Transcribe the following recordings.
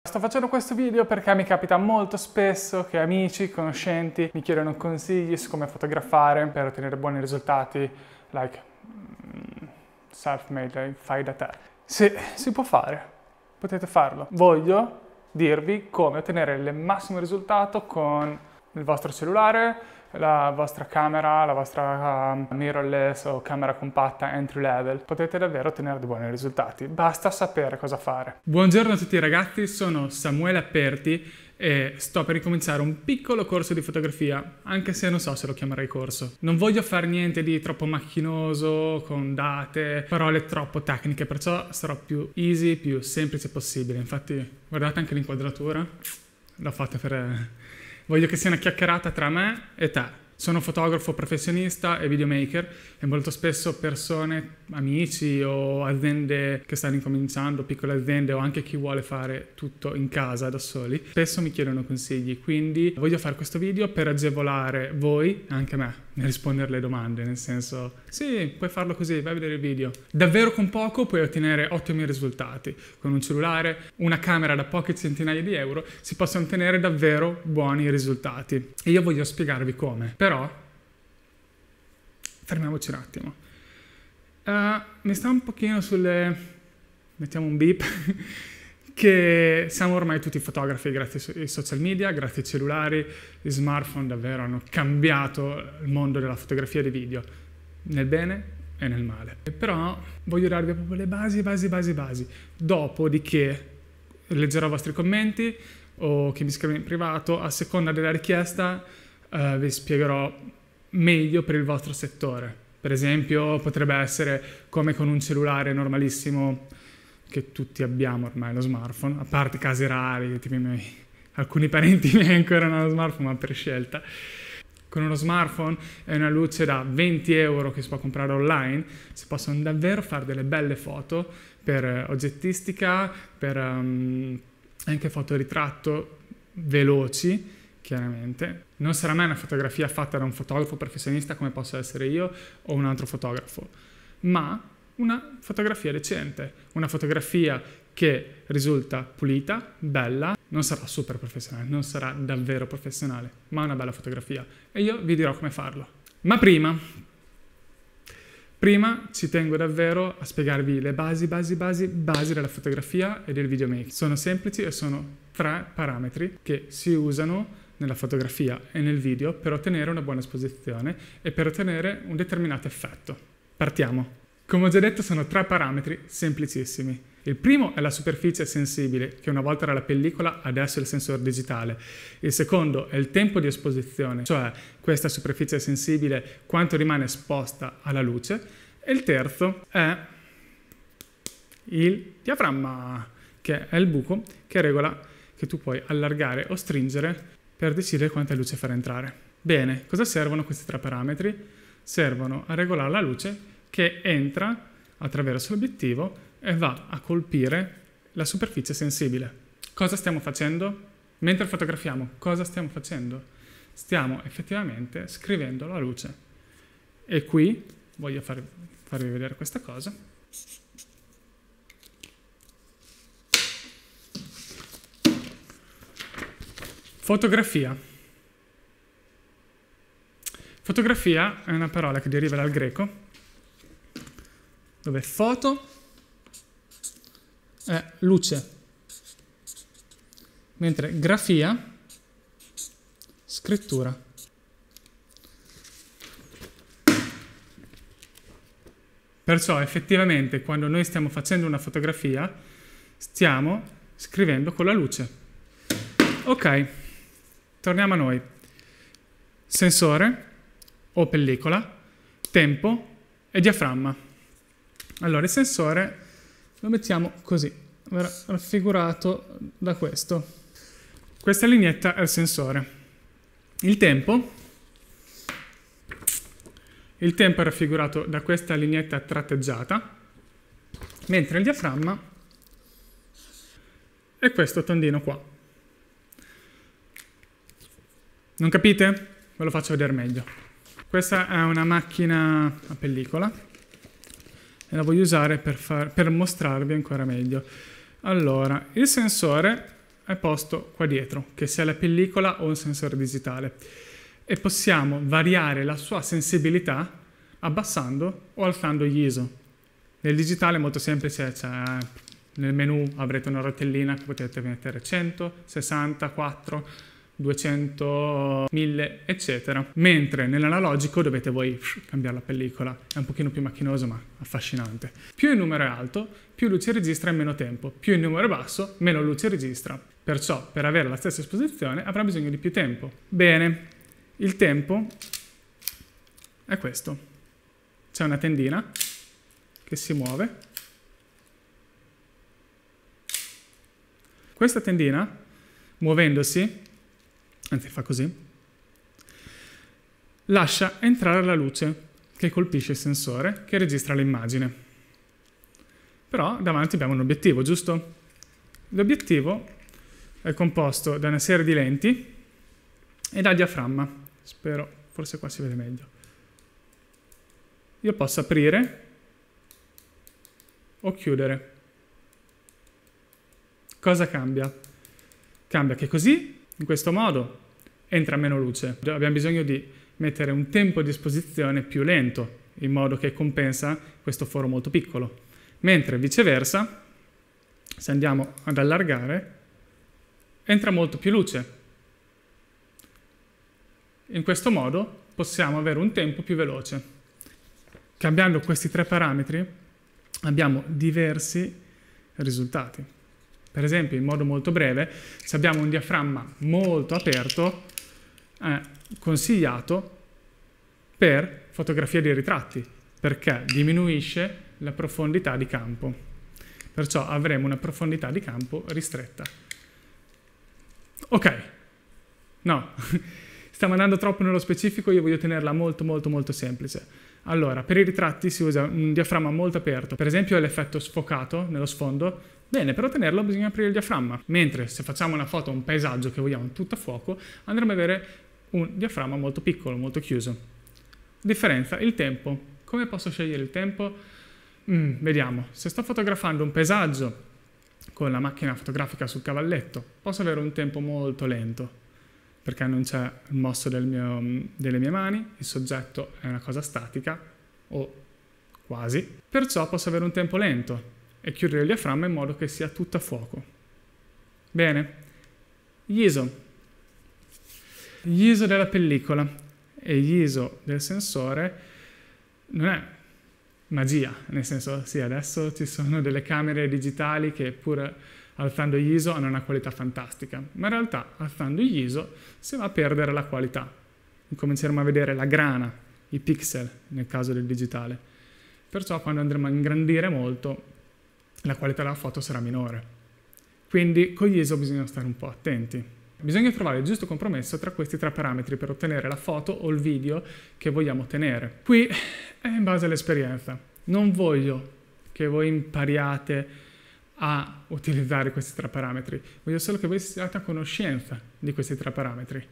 Sto facendo questo video perché mi capita molto spesso che amici, conoscenti mi chiedono consigli su come fotografare per ottenere buoni risultati, like self-made, fai da te. Sì, si può fare, potete farlo. Voglio dirvi come ottenere il massimo risultato con il vostro cellulare, la vostra camera, la vostra mirrorless o camera compatta entry level. Potete davvero ottenere dei buoni risultati, basta sapere cosa fare. Buongiorno a tutti ragazzi, sono Samuele Aperti e sto per ricominciare un piccolo corso di fotografia, anche se non so se lo chiamerei corso. Non voglio fare niente di troppo macchinoso, con date, parole troppo tecniche, perciò sarò più easy, più semplice possibile. Infatti guardate anche l'inquadratura, l'ho fatta per... Voglio che sia una chiacchierata tra me e te. Sono fotografo professionista e videomaker e molto spesso persone, amici o aziende che stanno incominciando, piccole aziende o anche chi vuole fare tutto in casa da soli, spesso mi chiedono consigli, quindi voglio fare questo video per agevolare voi e anche me nel rispondere alle domande, nel senso sì, puoi farlo così, vai a vedere il video. Davvero con poco puoi ottenere ottimi risultati. Con un cellulare, una camera da poche centinaia di euro si possono ottenere davvero buoni risultati e io voglio spiegarvi come. Però, fermiamoci un attimo. Mi sta un pochino sulle... mettiamo un beep, che siamo ormai tutti fotografi grazie ai social media, grazie ai cellulari, gli smartphone davvero hanno cambiato il mondo della fotografia e dei video, nel bene e nel male. Però voglio darvi proprio le basi. Dopodiché leggerò i vostri commenti o chi mi scrive in privato, a seconda della richiesta vi spiegherò meglio per il vostro settore. Per esempio potrebbe essere come con un cellulare normalissimo che tutti abbiamo ormai, lo smartphone, a parte casi rari, tipo alcuni parenti miei ancora non hanno lo smartphone, ma per scelta. Con uno smartphone e una luce da 20 euro che si può comprare online si possono davvero fare delle belle foto per oggettistica, per anche fotoritratto veloci. Chiaramente non sarà mai una fotografia fatta da un fotografo professionista come posso essere io o un altro fotografo, ma una fotografia decente, una fotografia che risulta pulita, bella, non sarà super professionale, non sarà davvero professionale, ma una bella fotografia e io vi dirò come farlo. Ma prima ci tengo davvero a spiegarvi le basi della fotografia e del videomaking. Sono semplici e sono 3 parametri che si usano nella fotografia e nel video per ottenere una buona esposizione e per ottenere un determinato effetto. Partiamo. Come ho già detto sono 3 parametri semplicissimi. Il primo è la superficie sensibile, che una volta era la pellicola, adesso è il sensore digitale. Il secondo è il tempo di esposizione, cioè questa superficie sensibile quanto rimane esposta alla luce. E il terzo è il diaframma, che è il buco che regola, che tu puoi allargare o stringere per decidere quanta luce far entrare. Bene, cosa servono questi 3 parametri? Servono a regolare la luce che entra attraverso l'obiettivo e va a colpire la superficie sensibile. Cosa stiamo facendo? Mentre fotografiamo, cosa stiamo facendo? Stiamo effettivamente scrivendo la luce. E qui voglio farvi vedere questa cosa. Fotografia. Fotografia è una parola che deriva dal greco, dove foto è luce, mentre grafia, scrittura. Perciò effettivamente quando noi stiamo facendo una fotografia stiamo scrivendo con la luce. Ok, torniamo a noi. Sensore o pellicola, tempo e diaframma. Allora il sensore lo mettiamo così, raffigurato da questo. Questa lineetta è il sensore. Il tempo è raffigurato da questa lineetta tratteggiata, mentre il diaframma è questo tondino qua. Non capite? Ve lo faccio vedere meglio. Questa è una macchina a pellicola e la voglio usare per mostrarvi ancora meglio. Allora, il sensore è posto qua dietro, che sia la pellicola o un sensore digitale, e possiamo variare la sua sensibilità abbassando o alzando gli ISO. Nel digitale è molto semplice, cioè nel menu avrete una rotellina che potete mettere 100, 60, 4, 200, 1000, eccetera. Mentre nell'analogico dovete voi cambiare la pellicola. È un pochino più macchinoso, ma affascinante. Più il numero è alto, più luce registra in meno tempo. Più il numero è basso, meno luce registra. Perciò, per avere la stessa esposizione, avrà bisogno di più tempo. Bene, il tempo è questo. C'è una tendina che si muove. Questa tendina, muovendosi, anzi fa così, lascia entrare la luce che colpisce il sensore che registra l'immagine. Però davanti abbiamo un obiettivo, giusto? L'obiettivo è composto da una serie di lenti e dal diaframma. Spero, forse qua si vede meglio. Io posso aprire o chiudere. Cosa cambia? Cambia che così, in questo modo, entra meno luce. Abbiamo bisogno di mettere un tempo di esposizione più lento, in modo che compensa questo foro molto piccolo. Mentre viceversa, se andiamo ad allargare, entra molto più luce. In questo modo possiamo avere un tempo più veloce. Cambiando questi tre parametri abbiamo diversi risultati. Per esempio, in modo molto breve, se abbiamo un diaframma molto aperto, è consigliato per fotografia di ritratti, perché diminuisce la profondità di campo. Perciò avremo una profondità di campo ristretta. Ok, no, stiamo andando troppo nello specifico, io voglio tenerla molto semplice. Allora, per i ritratti si usa un diaframma molto aperto, per esempio l'effetto sfocato nello sfondo. Bene, per ottenerlo bisogna aprire il diaframma, mentre se facciamo una foto, un paesaggio che vogliamo tutto a fuoco, andremo ad avere un diaframma molto piccolo, molto chiuso. Differenza, il tempo. Come posso scegliere il tempo? Vediamo, se sto fotografando un paesaggio con la macchina fotografica sul cavalletto, posso avere un tempo molto lento, perché non c'è il mosso delle mie mani, il soggetto è una cosa statica, o quasi, perciò posso avere un tempo lento e chiudere il diaframma in modo che sia tutto a fuoco. Bene, gli ISO. Gli ISO della pellicola e gli ISO del sensore non è magia, nel senso, sì, adesso ci sono delle camere digitali che pur alzando gli ISO hanno una qualità fantastica, ma in realtà alzando gli ISO si va a perdere la qualità. Incominceremo a vedere la grana, i pixel nel caso del digitale. Perciò quando andremo a ingrandire molto, la qualità della foto sarà minore. Quindi con gli ISO bisogna stare un po' attenti. Bisogna trovare il giusto compromesso tra questi tre parametri per ottenere la foto o il video che vogliamo ottenere. Qui è in base all'esperienza. Non voglio che voi impariate a utilizzare questi tre parametri. Voglio solo che voi siate a conoscenza di questi tre parametri.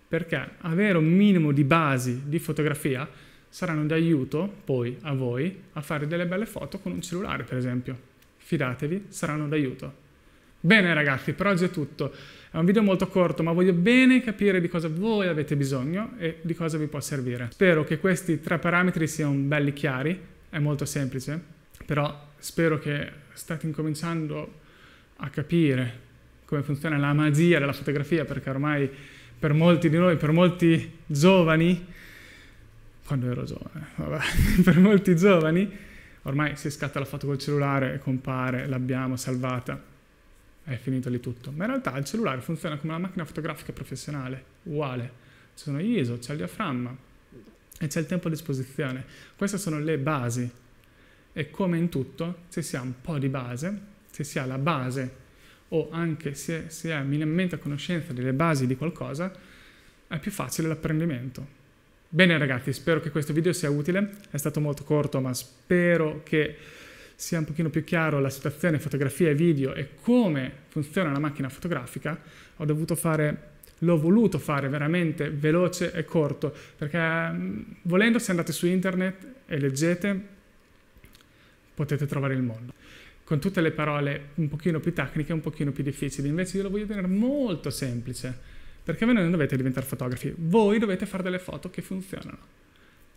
Perché avere un minimo di basi di fotografia saranno d'aiuto poi a voi a fare delle belle foto con un cellulare, per esempio. Fidatevi, saranno d'aiuto. Bene ragazzi, per oggi è tutto. È un video molto corto, ma voglio bene capire di cosa voi avete bisogno e di cosa vi può servire. Spero che questi tre parametri siano belli chiari, è molto semplice, però spero che state incominciando a capire come funziona la magia della fotografia, perché ormai per molti di noi, per molti giovani, quando ero giovane, vabbè, per molti giovani, ormai si scatta la foto col cellulare e compare, l'abbiamo salvata, è finito lì tutto. Ma in realtà il cellulare funziona come una macchina fotografica professionale, uguale. Ci sono gli ISO, c'è il diaframma e c'è il tempo di esposizione. Queste sono le basi. E come in tutto, se si ha un po' di base, se si ha la base o anche se si è minimamente a conoscenza delle basi di qualcosa, è più facile l'apprendimento. Bene ragazzi, spero che questo video sia utile, è stato molto corto ma spero che sia un pochino più chiaro la situazione fotografia e video e come funziona la macchina fotografica. L'ho voluto fare veramente veloce e corto, perché volendo se andate su internet e leggete potete trovare il mondo. con tutte le parole un pochino più tecniche, un pochino più difficili. Invece io lo voglio tenere molto semplice, perché voi non dovete diventare fotografi, voi dovete fare delle foto che funzionano.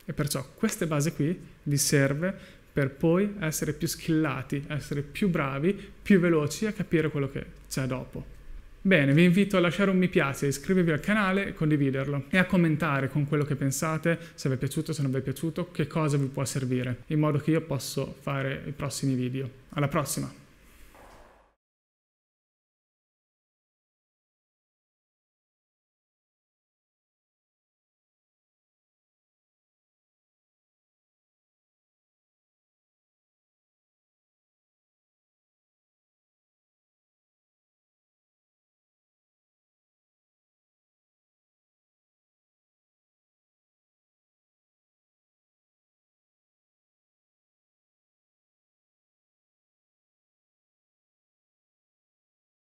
E perciò queste basi qui vi serve per poi essere più skillati, essere più bravi, più veloci a capire quello che c'è dopo. Bene, vi invito a lasciare un mi piace, iscrivervi al canale e condividerlo e a commentare con quello che pensate, se vi è piaciuto, se non vi è piaciuto, che cosa vi può servire, in modo che io possa fare i prossimi video. Alla prossima!